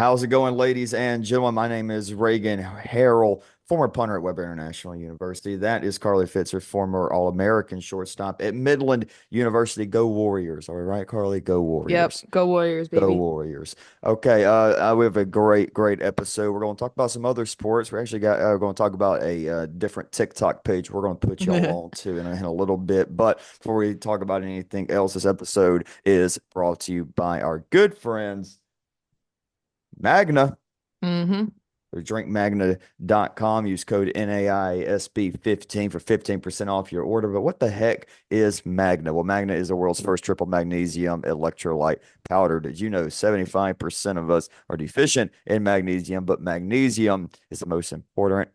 How's it going, ladies and gentlemen? My name is Reagan Harrell, former punter at Webber International University. That is Carly Fitzer, former All-American shortstop at Midland University. Go Warriors. All right, Carly, go Yep. Warriors. Go Warriors, Go baby. Warriors. Okay, we have a great episode. We're going to talk about some other sports. We actually got going to talk about a different TikTok page we're going to put y'all on to in a little bit. But before we talk about anything else, this episode is brought to you by our good friends Magna. Mm-hmm. Or drinkmagna.com. Use code NAISB15 for 15% off your order. But what the heck is Magna? Well, Magna is the world's first triple magnesium electrolyte powder. Did you know 75% of us are deficient in magnesium, but magnesium is the most important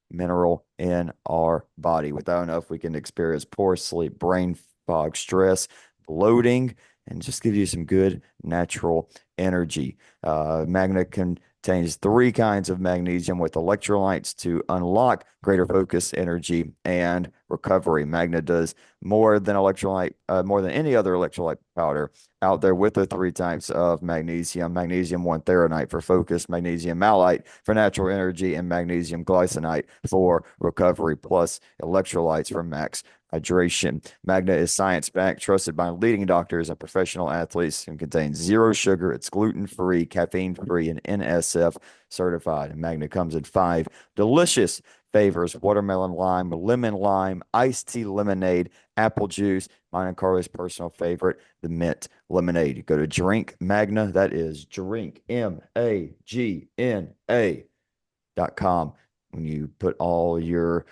mineral in our body. Without enough, we can experience poor sleep, brain fog, stress, bloating, and just give you some good natural energy. Magna contains three kinds of magnesium with electrolytes to unlock greater focus, energy, and recovery. Magna does more than any other electrolyte powder out there with the three types of magnesium: magnesium 1 threonate for focus, magnesium malate for natural energy, and magnesium glycinate for recovery, plus electrolytes for max hydration. Magna is science backed, trusted by leading doctors and professional athletes, and contains zero sugar. It's gluten free, caffeine free, and NSF certified. And Magna comes in five delicious flavors: watermelon lime, lemon lime, iced tea lemonade, apple juice. Mine and Carly's personal favorite, the mint lemonade. Go to Drink Magna. That is drink, MAGNA.com. When you put all your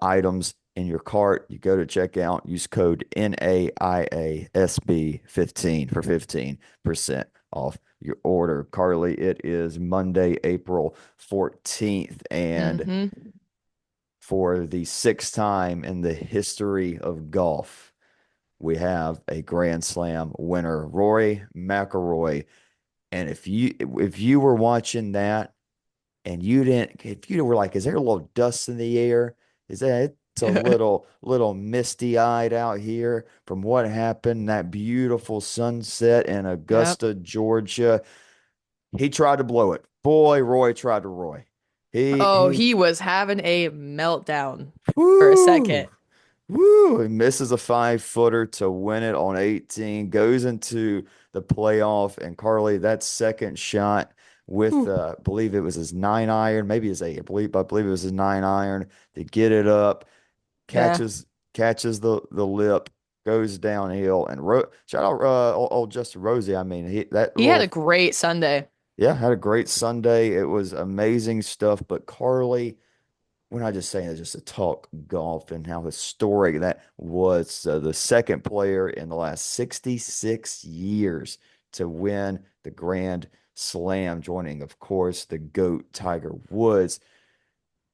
items in your cart, you go to checkout, use code NAIASB15 for 15% off your order. Carly, it is Monday, April 14th, and Mm-hmm. for the sixth time in the history of golf, we have a Grand Slam winner, Rory McIlroy. And if you were watching that and you didn't, if you were like, is there a little dust in the air? Is that it's a little misty eyed out here from what happened? That beautiful sunset in Yep. Augusta, Georgia. He tried to blow it. Boy, Roy tried to Roy. Oh, He he was having a meltdown for a whoo. second. Woo! He misses a 5 footer to win it on 18, goes into the playoff. And Carly, that second shot with, Whew. I believe it was his 9 iron, maybe his eight. I believe it was his 9 iron to get it up, Yeah. catches the lip, goes downhill. And shout out old Justin Rosie. I mean, that He had little, a great Sunday. yeah, had a great Sunday. It was amazing stuff. But Carly, we're not just saying it just to talk golf and how historic that was. The second player in the last 66 years to win the Grand Slam, joining, of course, the GOAT Tiger Woods.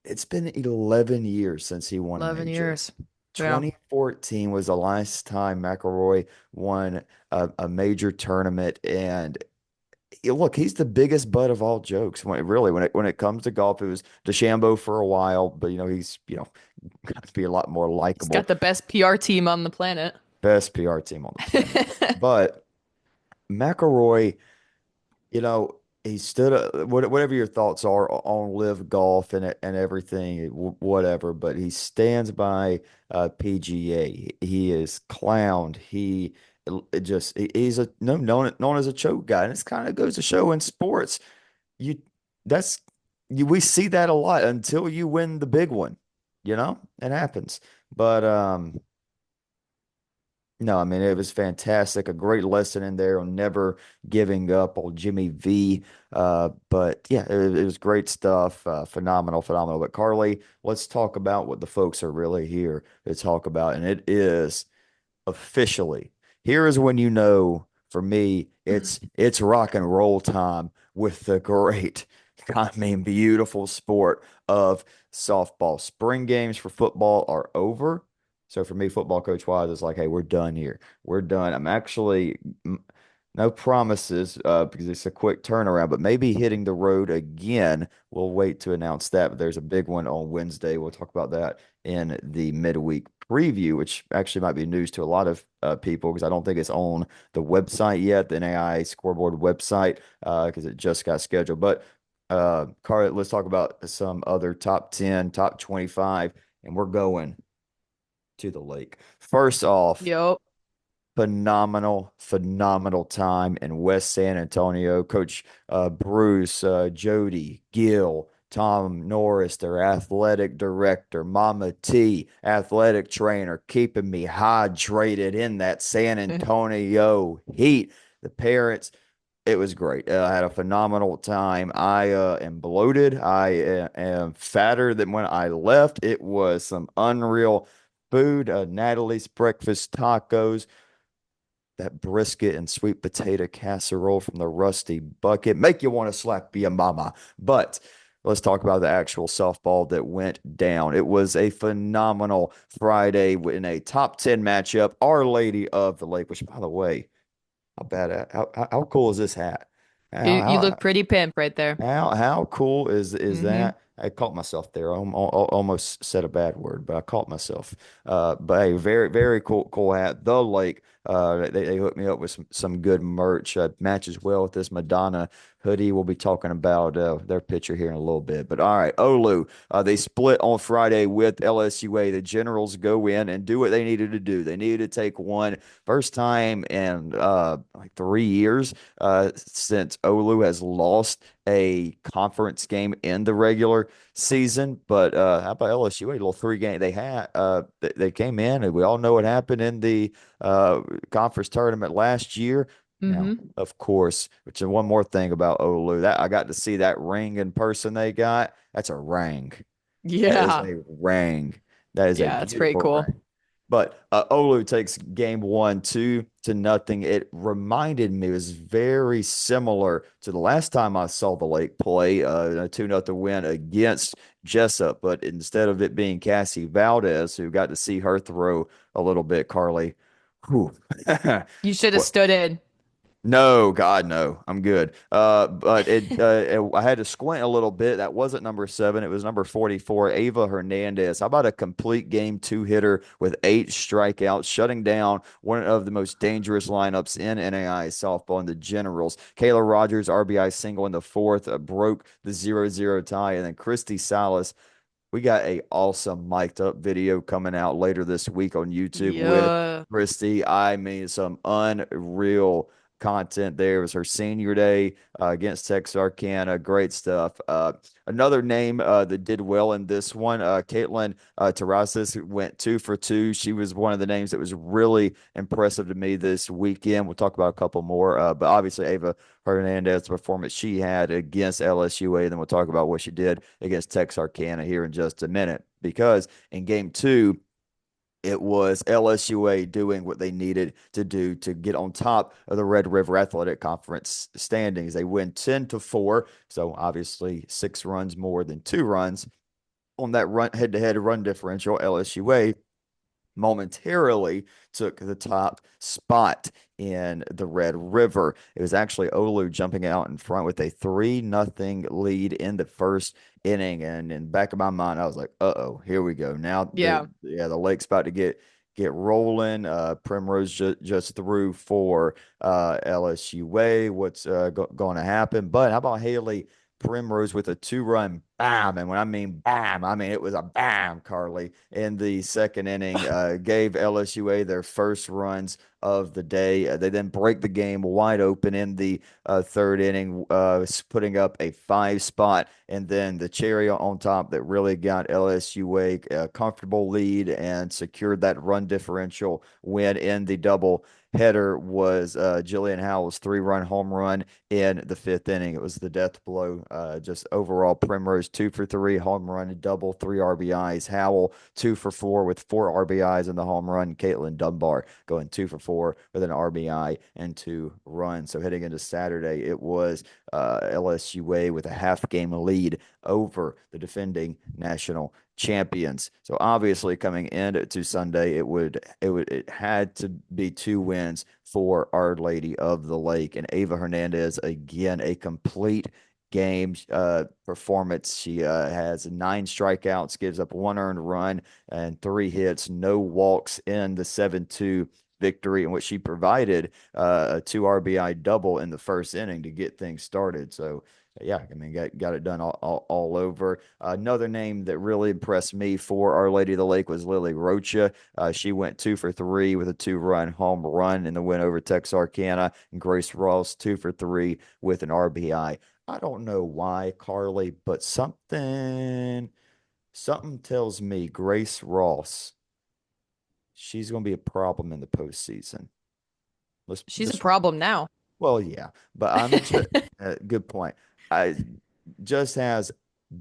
It's been 11 years since he won a 11 major. years. Yeah. 2014 was the last time McIlroy won a major tournament, and look, he's the biggest butt of all jokes. When it comes to golf, it was DeChambeau for a while, but he's got to be a lot more He's likable. got the best PR team on the planet. Best PR team on the planet. But McElroy, you know, he stood up. Whatever your thoughts are on live golf and everything, whatever. But he stands by PGA. He is clowned. He's a no known as a choke guy, and this kind of goes to show in sports you that's we see that a lot until you win the big one. It happens. But no, I mean, it was fantastic. A great lesson in there on never giving up on Jimmy V. But yeah, it was great stuff. Phenomenal. But Carly, let's talk about what the folks are really here to talk about. And it is officially, here is when for me, it's rock and roll time with the great, I mean, beautiful sport of softball. Spring games for football are over. So for me, football coach wise, it's like, hey, we're done here. We're done. I'm actually No promises, because it's a quick turnaround, but maybe hitting the road again. We'll wait to announce that. But there's a big one on Wednesday. We'll talk about that in the midweek preview, which actually might be news to a lot of people because I don't think it's on the website yet, the NAI scoreboard website, because it just got scheduled. But Carl, let's talk about some other top 10, top 25, and we're going to the lake. First off, Yo. phenomenal time in West San Antonio. Coach Bruce, Jody, Gill, Tom Norris, their athletic director, Mama T, athletic trainer, keeping me hydrated in that San Antonio heat. The parents, it was great. I had a phenomenal time. I am bloated. I am fatter than when I left. It was some unreal food. Natalie's breakfast tacos, that brisket and sweet potato casserole from the rusty bucket make you want to slap your mama. But let's talk about the actual softball that went down. It was a phenomenal Friday in a top 10 matchup. Our Lady of the Lake, which, by the way, how cool is this hat? You How, you how, look pretty pimp right there. how cool is Mm-hmm. that? I caught myself there. I almost said a bad word, but I caught myself. But hey, very cool hat. The Lake, they hooked me up with some good merch. Matches well with this Madonna hoodie. We'll be talking about their picture here in a little bit. But all right, Olu, they split on Friday with LSUA. The Generals go in and do what they needed to do. They needed to take one first time in like 3 years since Olu has lost a conference game in the regular season. But how about LSU? A little three game they had. They came in, and we all know what happened in the conference tournament last year. Now, Mm-hmm. of course, which is one more thing about Olu that I got to see that ring in person they got. That's a ring. That is Yeah. a ring. That is a Yeah, it's pretty beautiful cool. ring. But Olu takes game one, 2-0. It reminded me, it was very similar to the last time I saw the Lake play, a 2-0 win against Jessup. But instead of it being Cassie Valdez, who got to see her throw a little bit, Carly, whew, You should have what stood in. no, God, no. I'm good. But I had to squint a little bit. That wasn't number seven. It was number 44, Ava Hernandez. How about a complete game two hitter with 8 strikeouts, shutting down one of the most dangerous lineups in NAI softball in the Generals. Kayla Rogers, RBI single in the fourth, broke the 0-0 tie. And then Christy Salas, we got a awesome mic'd up video coming out later this week on YouTube with Yeah. Christy. I mean, some unreal content there. It was her senior day against Texarkana. Great stuff. Another name that did well in this one, Caitlin Terrazas went 2 for 2. She was one of the names that was really impressive to me this weekend. We'll talk about a couple more, but obviously Ava Hernandez performance she had against LSUA. Then we'll talk about what she did against Texarkana here in just a minute. Because in game two, it was LSUA doing what they needed to do to get on top of the Red River Athletic Conference standings. They win 10-4, so obviously 6 runs more than 2 runs on that run head-to-head run differential. LSUA momentarily took the top spot in the Red River. It was actually Olu jumping out in front with a 3-0 lead in the first inning. And in the back of my mind, I was like, uh-oh, here we go. Now Yeah. the lake's about to get rolling. Primrose just threw for LSUA. What's going to happen? But how about Haley Primrose with a 2-run bam? And when I mean bam, I mean it was a bam, Carly, in the second inning. Gave LSUA their first runs of the day. They then break the game wide open in the third inning, putting up a 5 spot. And then the cherry on top that really got LSUA a comfortable lead and secured that run differential win in the double header was Jillian Howell's 3-run home run in the fifth inning. It was the death blow. Just overall, Primrose two for three, home run, and double, three RBIs. Howell, two for four with four RBIs in the home run. Caitlin Dunbar going two for four with an RBI and two runs. So heading into Saturday, it was LSUA with a half game lead over the defending national champions. So obviously coming into Sunday, it had to be two wins for Our Lady of the Lake and Ava Hernandez again a complete game performance. She has nine strikeouts, gives up one earned run and three hits, no walks in the 7-2 victory in which she provided a two RBI double in the first inning to get things started. So yeah, I mean, got it done all over. Another name that really impressed me for Our Lady of the Lake was Lily Rocha. She went two for three with a two-run home run in the win over Texarkana, and Grace Ross two for three with an RBI. I don't know why, Carly, but something tells me Grace Ross, she's going to be a problem in the postseason. Let's She's a just problem now. Well, yeah, but I'm just good point. I just has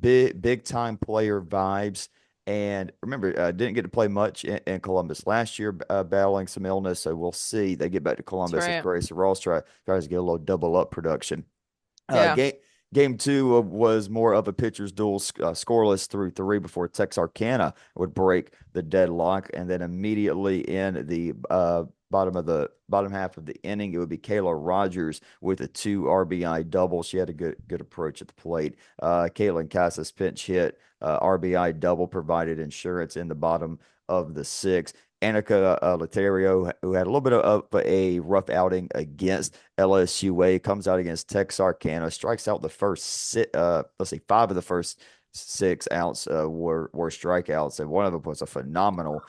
big time player vibes. And remember, didn't get to play much in Columbus last year, battling some illness. So we'll see. They get back to That's Columbus if right. Grace Ross tries to get a little double up production. Uh, Yeah. game game two was more of a pitcher's duel, scoreless through three before Texarkana would break the deadlock, and then immediately in the bottom half of the inning, it would be Kayla Rogers with a two RBI double. She had a good approach at the plate. Caitlin Casas pinch hit, RBI double provided insurance in the bottom of the sixth. Annika Laterio, who had a little bit of a rough outing against LSUA, comes out against Texarkana, strikes out the let's see, five of the first six outs were strikeouts, and one of them was a phenomenal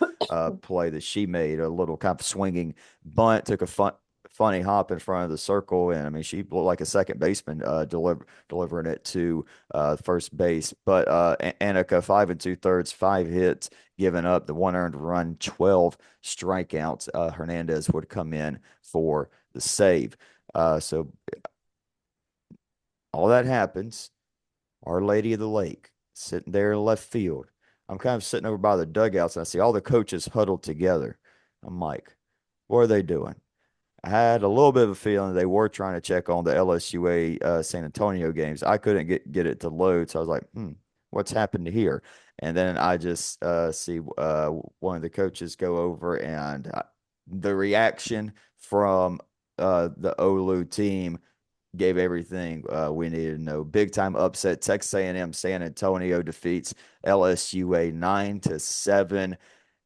play that she made, a little kind of swinging bunt, took a funny hop in front of the circle, and I mean she looked like a second baseman delivering it to first base. But Annika, five and two thirds, five hits, giving up the one earned run, 12 strikeouts. Hernandez would come in for the save. So all that happens. Our Lady of the Lake sitting there in left field. I'm kind of sitting over by the dugouts and I see all the coaches huddled together. I'm like, what are they doing? I had a little bit of a feeling they were trying to check on the LSUA San Antonio games. I couldn't get it to load, so I was like, what's happened here? And then I just see one of the coaches go over, and the reaction from the Olu team gave everything we needed to know. Big time upset. Texas A&M San Antonio defeats LSUA 9-7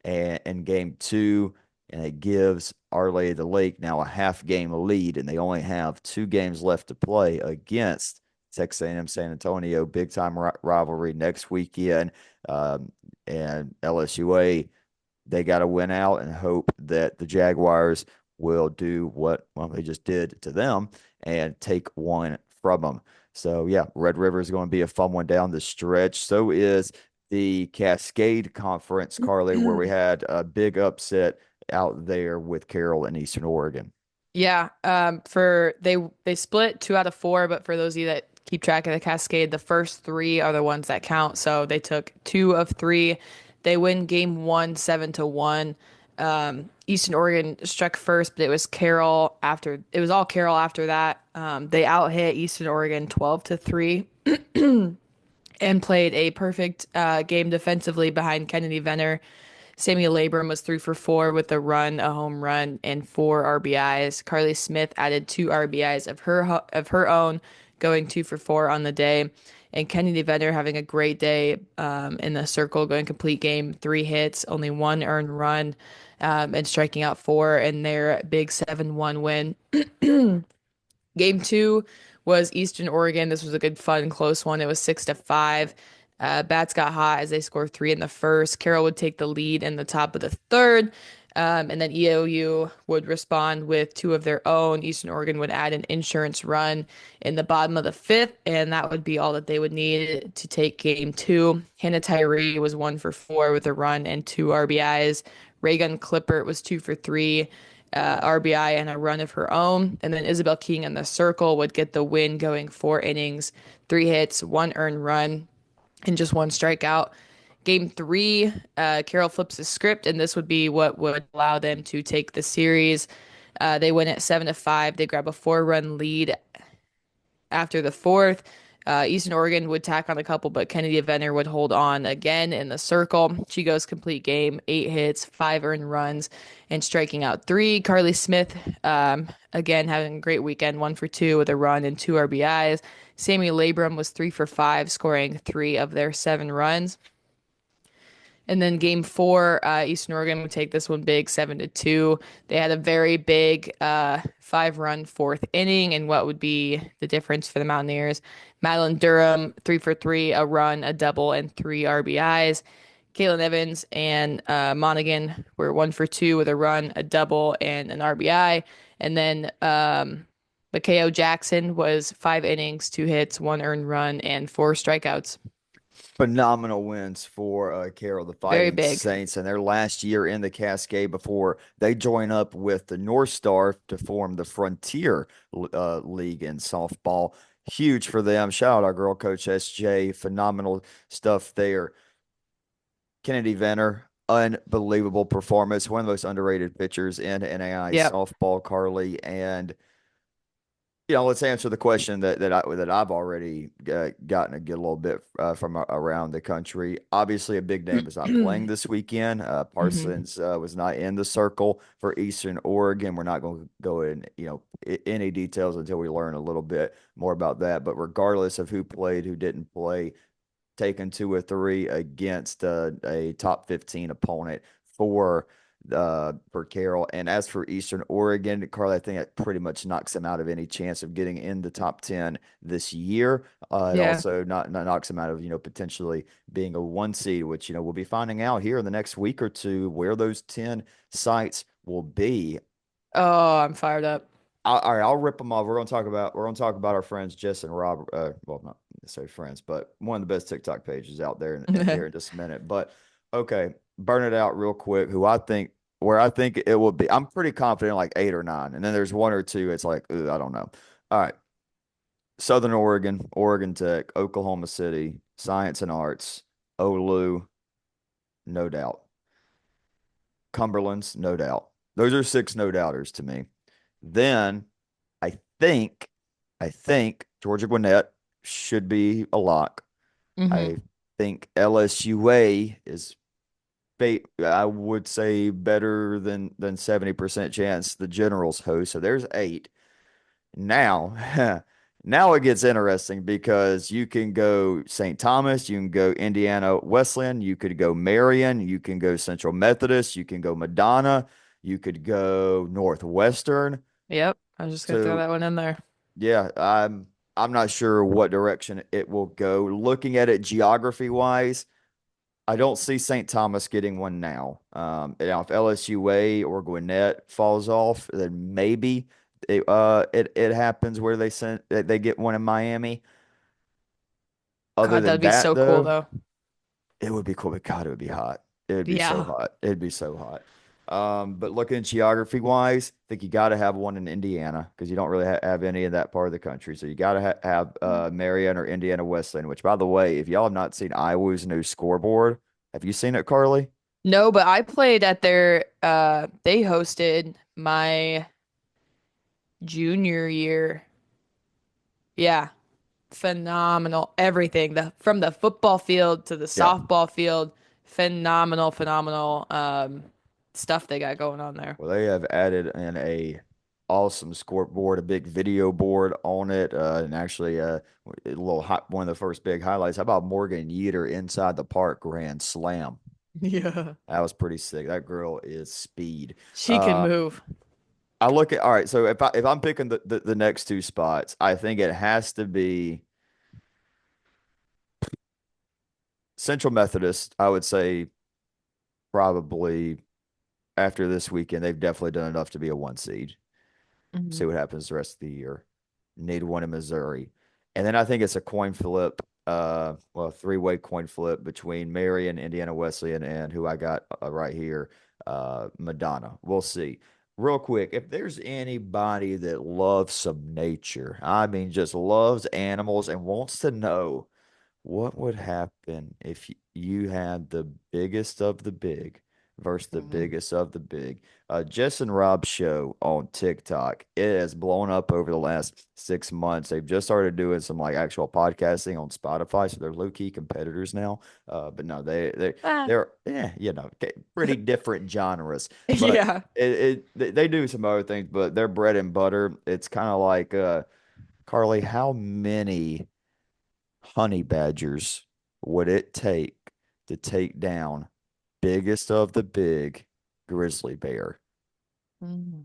and in game two, and it gives Our Lady of the Lake now a half game lead, and they only have two games left to play against Texas A&M San Antonio. Big time rivalry next weekend, and LSUA, they got to win out and hope that the Jaguars will do what well they just did to them and take one from them. So yeah, Red River is going to be a fun one down the stretch. So is the Cascade Conference, Carly, where we had a big upset out there with Carroll and Eastern Oregon. Yeah, for they split two out of four, but for those of you that keep track of the Cascade, the first three are the ones that count. So they took two of three. They win game one, 7-1. Eastern Oregon struck first, but it was Carroll after it was all Carroll after that. They out hit Eastern Oregon 12-3 and played a perfect game defensively behind Kennedy Venner. Samuel Labrum was 3 for 4 with a run, a home run, and four RBIs. Carly Smith added two RBIs of her own, going 2 for 4 on the day. And Kennedy Venner having a great day in the circle, going complete game, three hits, only one earned run, and striking out four in their big 7-1 win. Game two was Eastern Oregon. This was a good, fun, close one. It was 6-5. Bats got hot as they scored three in the first. Carroll would take the lead in the top of the third. And then EOU would respond with two of their own. Eastern Oregon would add an insurance run in the bottom of the fifth, and that would be all that they would need to take game two. Hannah Tyree was 1 for 4 with a run and two RBIs. Raygun Clippert was 2 for 3, RBI and a run of her own. And then Isabel King in the circle would get the win, going 4 innings, three hits, one earned run. and just one strikeout. Game three, Carroll flips the script, and this would be what would allow them to take the series. They win at 7-5. They grab a 4-run lead after the fourth. Eastern Oregon would tack on a couple, but Kennedy Venner would hold on again in the circle. She goes complete game, 8 hits, 5 earned runs, and striking out three. Carly Smith, again, having a great weekend, 1 for 2 with a run and 2 RBIs. Sammy Labrum was 3 for 5, scoring 3 of their 7 runs. And then game four, Eastern Oregon would take this one big, 7-2. They had a very big 5-run fourth inning, and what would be the difference for the Mountaineers? Madeline Durham, 3 for 3, a run, a double, and 3 RBIs. Caitlin Evans and Monaghan were 1 for 2 with a run, a double, and an RBI. And then Makeo Jackson was 5 innings, 2 hits, 1 earned run, and 4 strikeouts. Phenomenal wins for Carroll, the Very Fighting big. Saints, and their last year in the Cascade before they join up with the North Star to form the Frontier League in softball. Huge for them. Shout out our girl coach SJ. Phenomenal stuff there. Kennedy Venner, unbelievable performance. One of the most underrated pitchers in NAI Yep. softball, Carly. And let's answer the question that I've already gotten to get a little bit from around the country. Obviously, a big name is not playing this weekend. hmm Parsons was not in the circle for Eastern Oregon. We're not going to go in, any details until we learn a little bit more about that. But regardless of who played, who didn't play, taken 2 or 3 against a top 15 opponent for Carroll. And as for Eastern Oregon, Carl, I think that pretty much knocks them out of any chance of getting in the top 10 this year. It Yeah. also not knocks them out of, potentially being a 1 seed, which, we'll be finding out here in the next week or two where those 10 sites will be. Oh, I'm fired up. All right, I'll rip them off. We're gonna talk about our friends Jess and Rob. Well, not necessarily friends, but one of the best TikTok pages out there here in just a minute. But okay, burn it out real quick. Where I think it will be. I'm pretty confident like 8 or 9, and then there's 1 or 2. It's like I don't know. All right, Southern Oregon, Oregon Tech, Oklahoma City, Science and Arts, Olu, no doubt. Cumberland's no doubt. Those are 6 no doubters to me. Then I think I think Georgia Gwinnett should be a lock. I hmm think LSUA is I would say better than 70% chance the Generals host. So there's 8. Now, now it gets interesting because you can go St. Thomas, you can go Indiana Wesleyan, you could go Marion, you can go Central Methodist, you can go Madonna, you could go Northwestern. Yep. I was just gonna throw So that one in there. yeah, I'm not sure what direction it will go. Looking at it geography wise, I don't see St. Thomas getting one now. Now if LSUA or Gwinnett falls off, then maybe it happens where they get one in Miami. Other God, than that'd be that, so cool though, though. it would be cool. But God, it would be hot. It would be so Yeah. hot. It'd be so hot. But looking at geography wise, I think you got to have one in Indiana because you don't really have any in that part of the country. So you got to have Marion or Indiana Wesleyan, which, by the way, if y'all have not seen Iowa's new scoreboard, have you seen it, Carly? No, but I played at their they hosted my junior year. Yeah. Phenomenal. Everything. The from the football field to the Yeah. softball field. Phenomenal, phenomenal stuff they got going on there. Well, they have added in a awesome scoreboard, a big video board on it, and actually a little hot, one of the first big highlights. How about Morgan Yeater inside the park grand slam? Yeah. That was pretty sick. That girl is speed. She can Uh, move. I look at all right. So if I'm picking the next 2 spots, I think it has to be Central Methodist. I would say probably after this weekend, they've definitely done enough to be a 1 seed. See Mhm. what happens the rest of the year. Need one in Missouri. And then I think it's a coin flip, well, 3-way coin flip between Marion, Indiana Wesleyan, and who I got right here, Madonna. We'll see. Real quick, if there's anybody that loves some nature, I mean, just loves animals and wants to know what would happen if you had the biggest of the big versus the Mhm. biggest of the big? Jess and Rob's show on TikTok, it has blown up over the last 6 months. They've just started doing some like actual podcasting on Spotify, so they're low key competitors now. But no, Ah, they're pretty different genres. But yeah. they do some other things, but their bread and butter. It's kind of like Carly, how many honey badgers would it take to take down biggest of the big grizzly bear? Mm.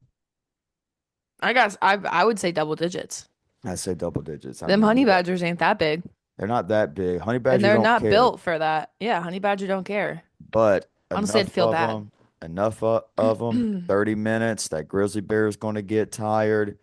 I guess I would say double digits. I say double digits. I Them mean, honey badgers ain't that big, they're not that big. Honey and badger they're don't not care, built for that. Yeah, honey badger don't care. but Honestly, I'd feel bad. enough of them, 30 minutes, that grizzly bear is going to get tired.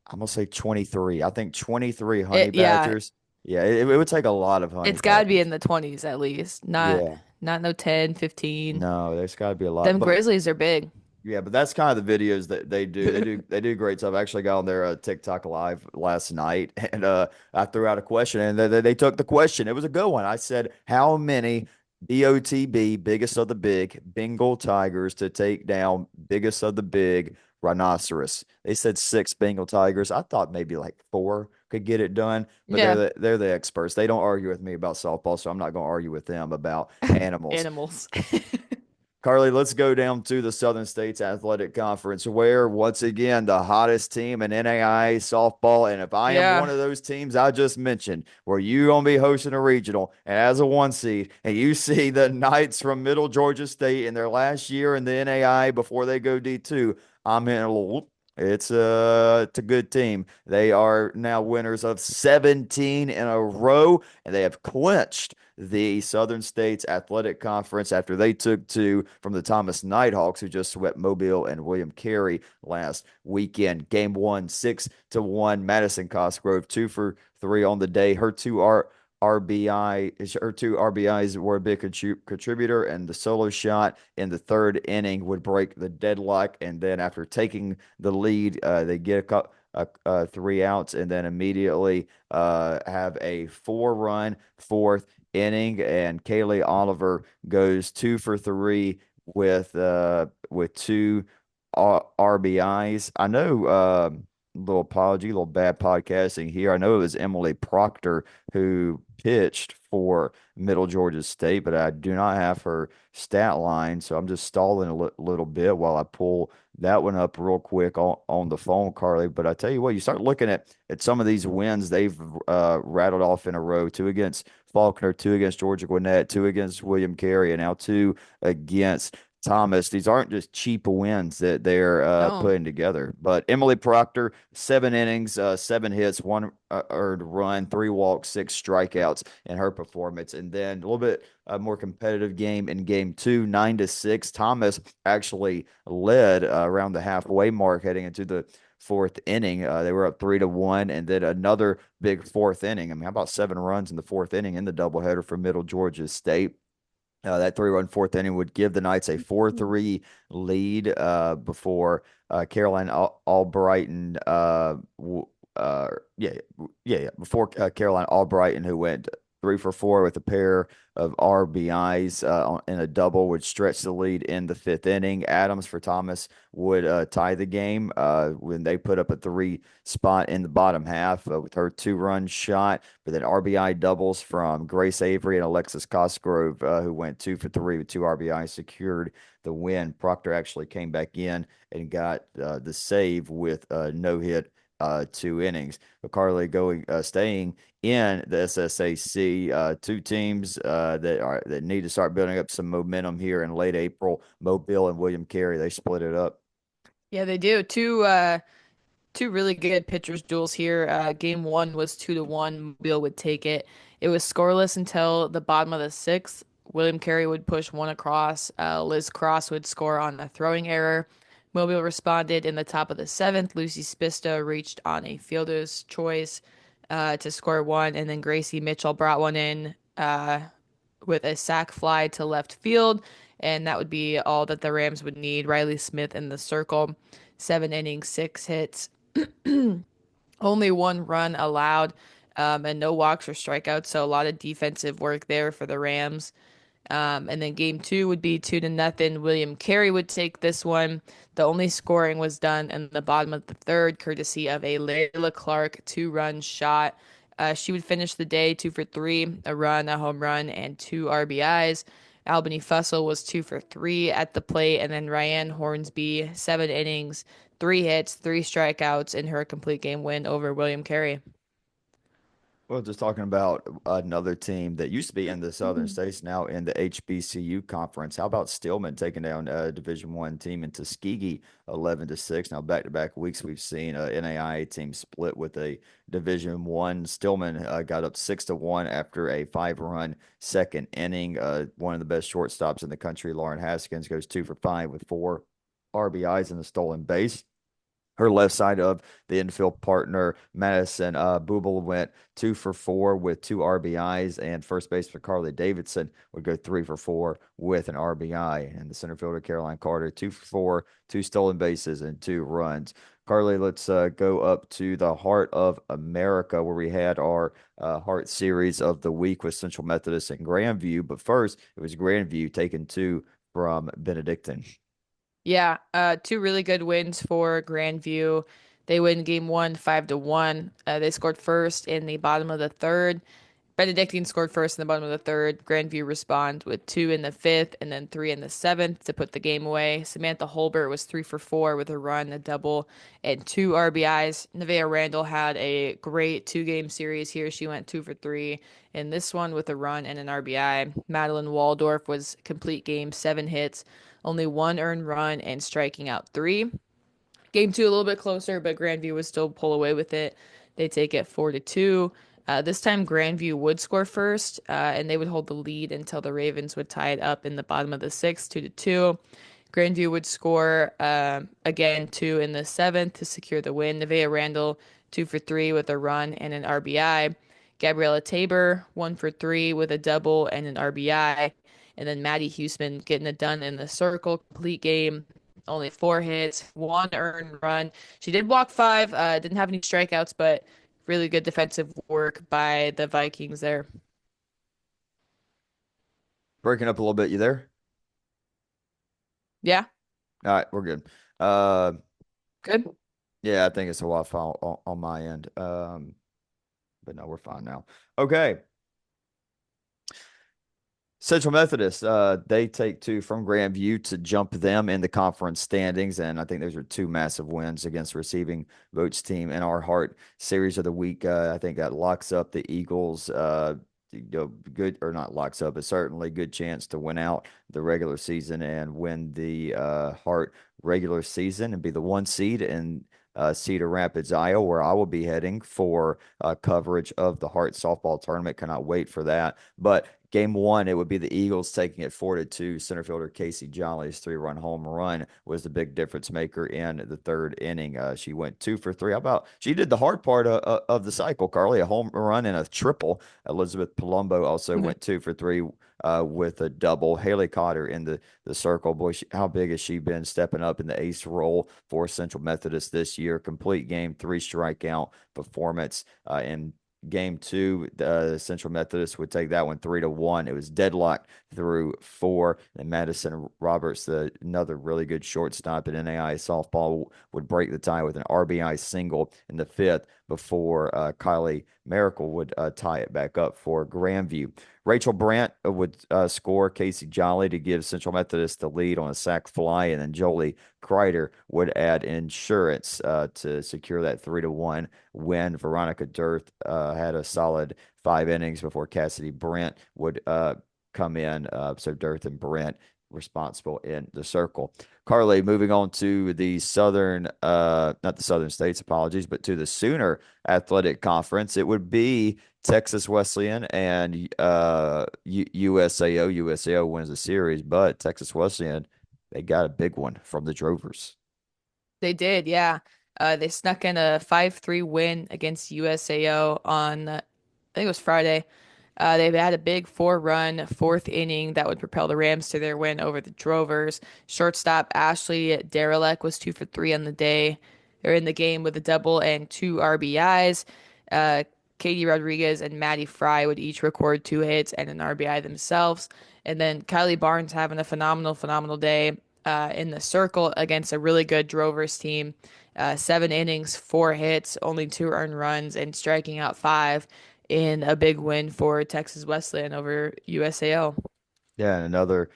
I'm going to say 23. I think 23 honey Yeah, badgers. Yeah, it would take a lot of honey it's got to be in badgers. the 20s at least. Yeah, Not no 10, 15. no, there's got to be a lot. Them But grizzlies are big. yeah, but that's kind of the videos that they do. They do great stuff. I actually got on their TikTok live last night, and I threw out a question, and they took the question. It was a good one. I said, "How many BOTB, biggest of the big, Bengal tigers to take down biggest of the big rhinoceros?" They said six Bengal tigers. I thought maybe like four could get it done, but Yeah, they're the experts. They don't argue with me about softball, so I'm not going to argue with them about animals. animals. Carly, let's go down to the Southern States Athletic Conference, where once again the hottest team in NAIA softball. And if I am one Yeah. of those teams I just mentioned, where you gonna be hosting a regional and as a one seed, and you see the Knights from Middle Georgia State in their last year in the NAIA before they go D2, I'm in a little. It's a good team. They are now winners of 17 in a row, and they have clinched the Southern States Athletic Conference after they took two from the Thomas Nighthawks, who just swept Mobile and William Carey last weekend. Game one, 6-1. Madison Cosgrove, 2 for 3 on the day. Her two RBIs were a big contributor, and the solo shot in the third inning would break the deadlock. And then after taking the lead, they get three outs, and then immediately have a 4-run fourth inning, and Kaylee Oliver goes 2 for 3 with two RBIs. I know little apology, little bad podcasting here. I know it was Emily Proctor who pitched for Middle Georgia State, but I do not have her stat line, so I'm just stalling a little bit while I pull that one up real quick on the phone, Carly. But I tell you what, you start looking at some of these wins they've rattled off in a row: two against Faulkner, two against Georgia Gwinnett, two against William Carey, and now two against Thomas. These aren't just cheap wins that they're No. putting together. But Emily Proctor, 7 innings, 7 hits, one earned run, 3 walks, 6 strikeouts in her performance. And then a little bit more competitive game in game two, 9-6. Thomas actually led around the halfway mark heading into the fourth inning. They were up 3-1, and then another big fourth inning. I mean, how about 7 runs in the fourth inning in the doubleheader for Middle Georgia State? That 3-run fourth inning would give the Knights a 4-3 lead before Caroline Albrighton, before Caroline Albrighton, who went 3 for 4 with a pair of RBIs in a double, would stretch the lead in the fifth inning. Adams for Thomas would tie the game when they put up a three spot in the bottom half with her 2-run shot. But then RBI doubles from Grace Avery and Alexis Cosgrove, who went 2 for 3 with 2 RBIs, secured the win. Proctor actually came back in and got the save with no hit 2 innings. But Carly staying in the SSAC, two teams that need to start building up some momentum here in late April. Mobile and William Carey, they split it up. Yeah, they do. Two really good pitchers duels here. Game one was 2-1. Mobile would take it. It was scoreless until the bottom of the sixth. William Carey would push one across. Liz Cross would score on a throwing error. Mobile responded in the top of the seventh. Lucy Spista reached on a fielder's choice to score one, and then Gracie Mitchell brought one in with a sac fly to left field, and that would be all that the Rams would need. Riley Smith in the circle, 7 innings, 6 hits, only 1 run allowed. and no walks or strikeouts. So a lot of defensive work there for the Rams. And then game two would be 2-0. William Carey would take this one. The only scoring was done in the bottom of the third, courtesy of a Layla Clark 2-run shot. She would finish the day 2 for 3, a run, a home run, and 2 RBIs. Albany Fussell was 2 for 3 at the plate, and then Ryan Hornsby, 7 innings, 3 hits, 3 strikeouts in her complete game win over William Carey. Well, just talking about another team that used to be in the Southern States, now in the HBCU conference. How about Stillman taking down a Division One team in Tuskegee, 11-6? Now, back-to-back weeks, we've seen an NAIA team split with a Division One. Stillman got up 6-1 after a 5-run second inning. One of the best shortstops in the country, Lauren Haskins, goes 2 for 5 with 4 RBIs and a stolen base. Her left side of the infield partner, Madison Bubel, went 2 for 4 with 2 RBIs, and first baseman Carly Davidson would go 3 for 4 with an RBI. And the center fielder, Caroline Carter, 2 for 4, 2 stolen bases, and 2 runs. Carly, let's go up to the Heart of America, where we had our Heart Series of the week with Central Methodist and Grandview. But first, it was Grandview taking 2 from Benedictine. Yeah, two really good wins for Grandview. They win game one, 5-1. They scored first in the bottom of the third. Benedictine scored first in the bottom of the third. Grandview respond with 2 in the fifth and then 3 in the seventh to put the game away. Samantha Holbert was 3 for 4 with a run, a double, and 2 RBIs. Nevaeh Randall had a great 2 game series here. She went 2 for 3 in this one with a run and an RBI. Madeline Waldorf was complete game, 7 hits, only one earned run, and striking out 3. Game two a little bit closer, but Grandview would still pull away with it. They take it 4-2. This time Grandview would score first, and they would hold the lead until the Ravens would tie it up in the bottom of the sixth, 2-2. Grandview would score again 2 in the seventh to secure the win. Nevaeh Randall 2 for 3 with a run and an RBI. Gabriella Tabor 1 for 3 with a double and an RBI. And then Maddie Huseman getting it done in the circle, complete game, only 4 hits, one earned run. She did walk 5, didn't have any strikeouts, but really good defensive work by the Vikings there. Breaking up a little bit, you there? Yeah, All right, we're good. Uh, good. yeah, I think it's a Wi-Fi on my end. But no, we're fine now. Okay. Central Methodist, they take 2 from Grandview to jump them in the conference standings, and I think those are 2 massive wins against the receiving votes team in our Heart Series of the week. I think that locks up the Eagles. Good or not locks up, but certainly good chance to win out the regular season and win the Heart regular season and be the 1 seed in Cedar Rapids, Iowa, where I will be heading for coverage of the Heart softball tournament. Cannot wait for that. But game one, it would be the Eagles taking it 4-2. Center fielder Casey Jolly's 3-run home run was the big difference maker in the third inning. She went 2 for 3. How about she did the hard part of the cycle, Carly? A home run and a triple. Elizabeth Palumbo also went 2 for 3 with a double. Haley Cotter in the circle. Boy, how big has she been stepping up in the ace role for Central Methodist this year? Complete game, 3 strikeout performance. In game two, Central Methodist would take that one 3-1. It was deadlocked through 4. And Madison Roberts, another really good shortstop in NAIA softball, would break the tie with an RBI single in the fifth before Kylie Miracle would tie it back up for Grandview. Rachel Brandt would score Casey Jolly to give Central Methodist the lead on a sac fly, and then Jolie Kreider would add insurance to secure that 3-1 win. Veronica Dirth had a solid 5 innings before Cassidy Brent would come in. So Dirth and Brent responsible in the circle. Carly, moving on to the Southern, not the Southern States, apologies, but to the Sooner Athletic Conference. It would be Texas Wesleyan and USAO. USAO wins the series, but Texas Wesleyan, they got a big one from the Drovers. They did, yeah. They snuck in a 5-3 win against USAO on, I think it was Friday. They've had a big 4-run fourth inning that would propel the Rams to their win over the Drovers. Shortstop Ashley Derelek was 2 for 3 on the day, or in the game with a double and 2 RBIs. Katie Rodriguez and Maddie Fry would each record 2 hits and an RBI themselves. And then Kylie Barnes having a phenomenal day in the circle against a really good Drovers team. 7 innings, 4 hits, only 2 earned runs, and striking out five in a big win for Texas Wesleyan over USAO. Yeah, and another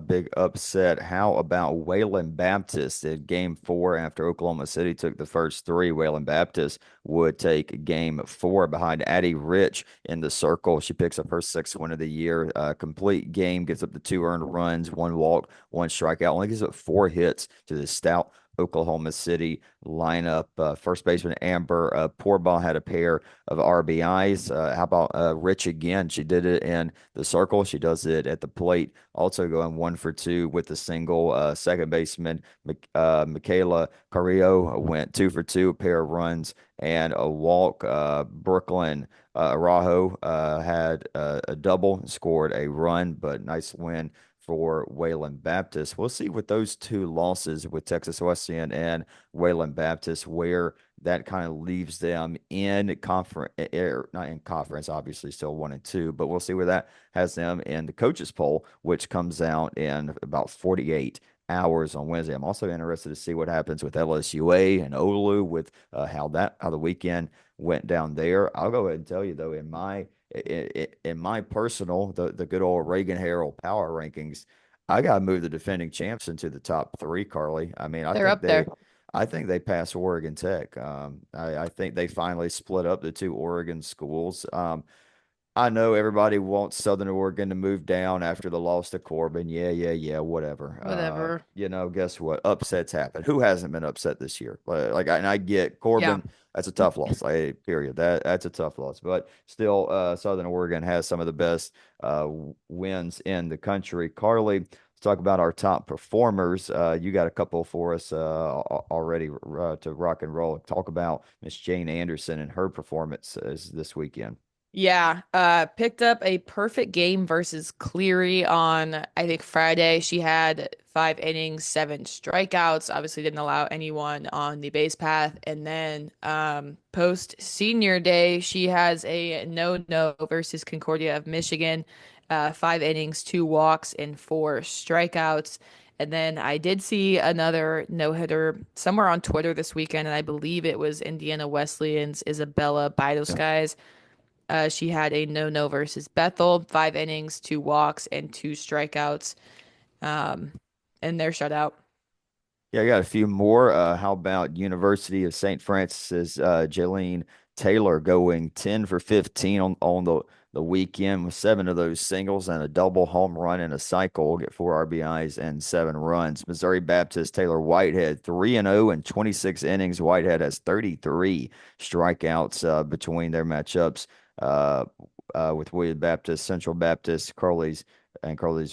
big upset. How about Wayland Baptist in game four after Oklahoma City took the first three? Wayland Baptist would take game four behind Addie Rich in the circle. She picks up her sixth win of the year. Complete game, gets up to 2 earned runs, 1 walk, 1 strikeout, only gives up 4 hits to the stout Oklahoma City lineup. First baseman Amber Pourball had a pair of RBIs. How about Rich again? She did it in the circle. She does it at the plate, also going 1 for 2 with the single. Second baseman Michaela Carrillo went 2 for 2, a pair of runs and a walk. Brooklyn Araujo had a double, scored a run, but nice win for Wayland Baptist. We'll see with those two losses with Texas Wesleyan and Wayland Baptist where that kind of leaves them in conference, not in conference, obviously still 1-2, but we'll see where that has them in the coaches poll, which comes out in about 48 hours on Wednesday. I'm also interested to see what happens with LSUA and Olu with how the weekend went down there. I'll go ahead and tell you though, in my personal the good old Reagan Herald power rankings, I got to move the defending champs into the top three, Carly. I mean, They're up there. I think they pass Oregon Tech. I think they finally split up the two Oregon schools. I know everybody wants Southern Oregon to move down after the loss to Corbin. Yeah, whatever. Whatever. Guess what? Upsets happen. Who hasn't been upset this year? And I get Yeah. Corbin. That's a tough loss. Period. That's a tough loss. But still, Southern Oregon has some of the best wins in the country. Carly, let's talk about our top performers. You got a couple for us already to rock and roll. Talk about Miss Jane Anderson and her performances this weekend. Yeah, picked up a perfect game versus Cleary on, I think, Friday. She had 5 innings, 7 strikeouts. Obviously, didn't allow anyone on the base path. And then post senior day, she has a no versus Concordia of Michigan. 5 innings, 2 walks, and 4 strikeouts. And then I did see another no hitter somewhere on Twitter this weekend, and I believe it was Indiana Wesleyan's Isabella Bidosky. She had a no versus Bethel, 5 innings, 2 walks, and 2 strikeouts. Um, and they're shut out. Yeah, I got a few more. How about University of St. Francis's Jaylene Taylor going 10 for 15 on the weekend with seven of those singles and a double home run and a cycle, get 4 RBIs and 7 runs. Missouri Baptist Taylor Whitehead 3-0 in 26 innings. Whitehead has 33 strikeouts between their matchups with William Baptist, Central Baptist, Carly's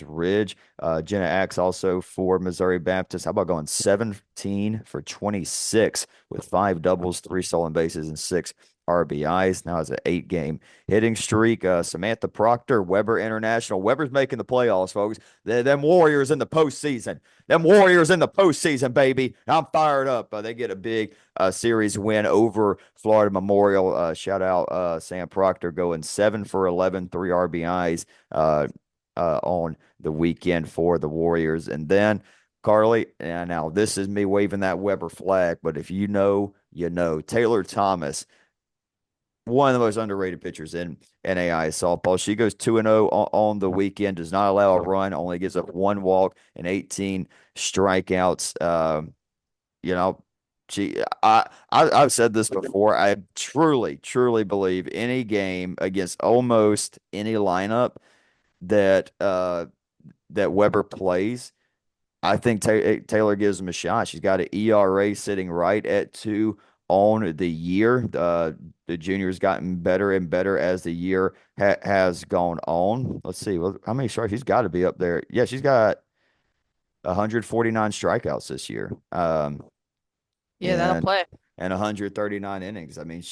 Ridge. Jenna Axe also for Missouri Baptist. How about going 17 for 26 with 5 doubles, 3 stolen bases, and 6 RBIs? Now has an 8 game hitting streak. Samantha Proctor, Weber International. Weber's making the playoffs, folks. Them Warriors in the postseason. Them Warriors in the postseason, baby. I'm fired up. They get a big series win over Florida Memorial. Shout out Sam Proctor going 7 for 11, 3 RBIs. On the weekend for the Warriors. And then, Carly, and now this is me waving that Weber flag, but if you know, you know. Taylor Thomas, one of the most underrated pitchers in NAI softball. She goes 2-0 on the weekend, does not allow a run, only gives up 1 walk and 18 strikeouts. You know, I've said this before. I truly believe any game against almost any lineup that that Weber plays, I think Taylor gives him a shot. She's got an ERA sitting right at 2 on the year. The junior's gotten better and better as the year has gone on. Let's see, how many strikes? She's got to be up there. Yeah, she's got 149 strikeouts this year. Yeah, that'll and play. and 139 innings. I mean,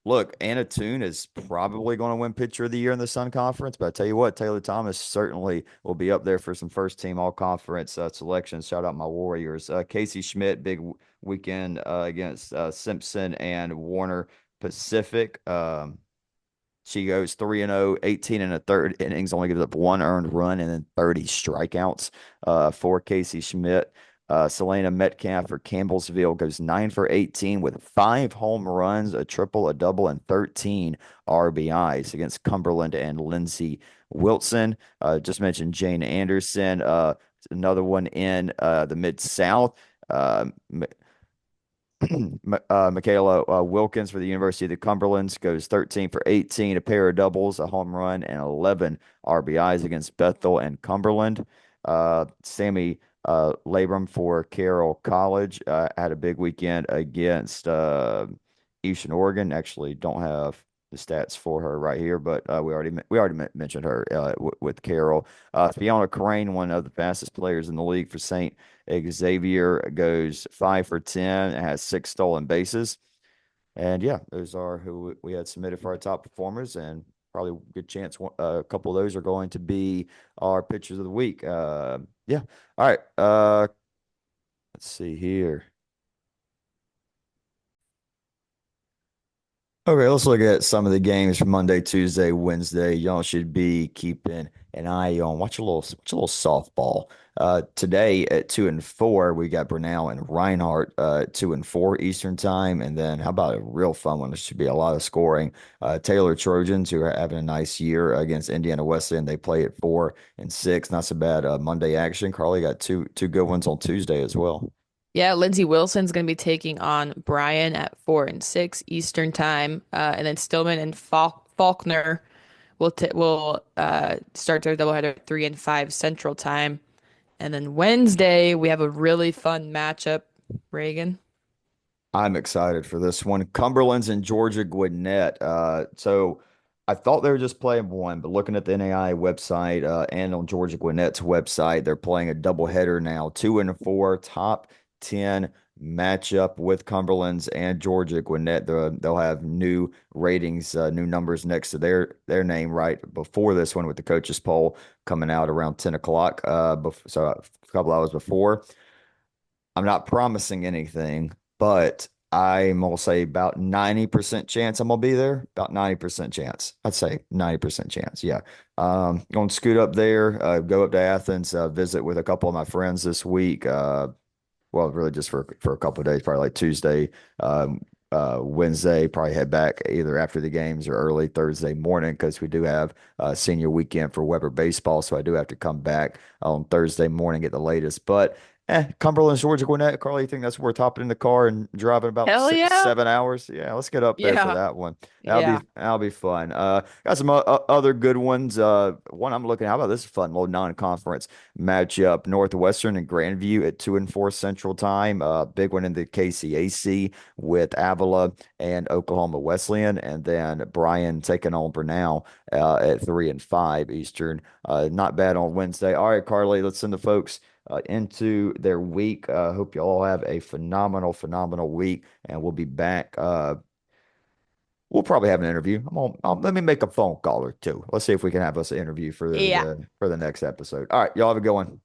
look, Anna Toon is probably going to win Pitcher of the Year in the Sun Conference, but I tell you what, Taylor Thomas certainly will be up there for some first team all conference selections. Shout out my Warriors. Casey Schmidt, big weekend against Simpson and Warner Pacific. She goes 3-0, 18 and a third innings, only gives up one earned run and then 30 strikeouts for Casey Schmidt. Selena Metcalf for Campbellsville goes 9 for 18 with five home runs, a triple, a double, and 13 RBIs against Cumberland and Lindsey Wilson. Just mentioned Jane Anderson, another one in the Mid South. Uh, Michaela Wilkins for the University of the Cumberlands goes 13 for 18, a pair of doubles, a home run, and 11 RBIs against Bethel and Cumberland. Sammy Labram for Carroll College had a big weekend against Eastern Oregon. Actually, don't have the stats for her right here, but we already mentioned her with Carroll. Fiona Crane, one of the fastest players in the league for St. Xavier, goes 5 for 10 and has six stolen bases. And yeah, those are who we had submitted for our top performers, and probably a good chance a couple of those are going to be our pitchers of the week. Yeah. All right. Let's see here. Okay, let's look at some of the games from Monday, Tuesday, Wednesday. Y'all should be keeping an eye on. Watch a little softball. Today at 2 and 4, we got Brunel and Reinhardt at 2 and 4 Eastern time, and then how about a real fun one? There should be a lot of scoring. Taylor Trojans, who are having a nice year against Indiana Wesleyan, they play at 4 and 6. Not so bad. Monday action. Carly got two good ones on Tuesday as well. Yeah, Lindsey Wilson's going to be taking on Brian at 4 and 6 Eastern time, and then Stillman and Faulkner will start their doubleheader at 3 and 5 Central time, and then Wednesday we have a really fun matchup. Reagan. I'm excited for this one. Cumberland's and Georgia Gwinnett. So I thought they were just playing one, but looking at the NAI website and on Georgia Gwinnett's website, they're playing a doubleheader now. 2 and 4, top 10 matchup with Cumberland's and Georgia Gwinnett. They'll have new ratings, new numbers next to their name right before this one with the coaches poll coming out around 10 o'clock. So a couple hours before. I'm not promising anything, but I'm gonna say about 90% chance I'm gonna be there. About 90% chance. I'd say 90% chance. Yeah. Gonna scoot up there, go up to Athens, visit with a couple of my friends this week. Well, really just for a couple of days, probably like Tuesday, Wednesday, probably head back either after the games or early Thursday morning because we do have senior weekend for Weber baseball. So I do have to come back on Thursday morning at the latest. But Cumberland, Georgia, Gwinnett, Carly, you think that's worth hopping in the car and driving about Hell six, yeah. 7 hours? Yeah, let's get up there for Yeah. that one. Yeah. That'll be fun. Got some other good ones. One I'm looking. How about this fun little non-conference matchup? Northwestern and Grandview at 2 and 4 Central Time. Big one in the KCAC with Avila and Oklahoma Wesleyan, and then Bryan taking on Brenau at 3 and 5 Eastern. Not bad on Wednesday. All right, Carly, let's send the folks into their week. Hope you all have a phenomenal week, and we'll be back. We'll probably have an interview. Let me make a phone call or two. Let's see if we can have us an interview for Yeah. the next episode. All right, y'all have a good one.